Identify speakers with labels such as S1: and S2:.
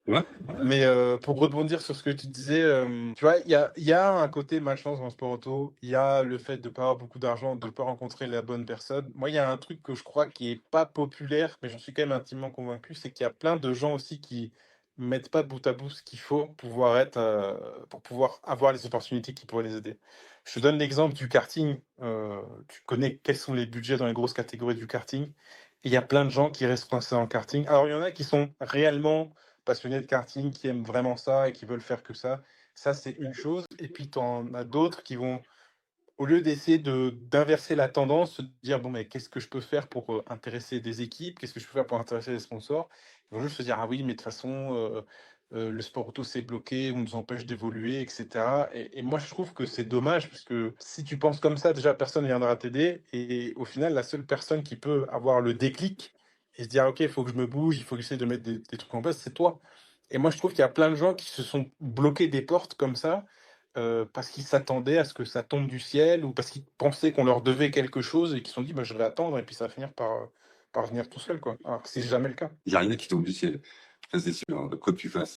S1: Ouais,
S2: Mais pour rebondir sur ce que tu disais, tu vois, il y a un côté malchance dans le sport auto. Il y a le fait de pas avoir beaucoup d'argent, de pas rencontrer la bonne personne. Moi, il y a un truc que je crois qui est pas populaire, mais j'en suis quand même intimement convaincu, c'est qu'il y a plein de gens aussi qui mettent pas bout à bout ce qu'il faut pour pouvoir avoir les opportunités qui pourraient les aider. Je te donne l'exemple du karting. Tu connais quels sont les budgets dans les grosses catégories du karting. Et il y a plein de gens qui restent coincés en karting. Alors, il y en a qui sont réellement passionnés de karting, qui aiment vraiment ça et qui veulent faire que ça. Ça, c'est une chose. Et puis, tu en as d'autres qui vont, au lieu d'essayer d'inverser la tendance, se dire: «Bon, mais qu'est-ce que je peux faire pour, intéresser des équipes? Qu'est-ce que je peux faire pour intéresser des sponsors?» Ils vont juste se dire: «Ah oui, mais de toute façon, le sport auto, c'est bloqué, on nous empêche d'évoluer» et cetera. Et moi, je trouve que c'est dommage parce que si tu penses comme ça, déjà, personne ne viendra t'aider et au final, la seule personne qui peut avoir le déclic et se dire: «OK, il faut que je me bouge, il faut que j'essaie de mettre des trucs en place», c'est toi. Et moi, je trouve qu'il y a plein de gens qui se sont bloqués des portes comme ça, parce qu'ils s'attendaient à ce que ça tombe du ciel ou parce qu'ils pensaient qu'on leur devait quelque chose et qu'ils se sont dit: «Bah, je vais attendre» et puis ça va finir par venir tout seul, quoi. Alors que c'est jamais le cas.
S1: il y a rien qui tombe du ciel. Ça, c'est sûr, hein, quoi que tu fasses.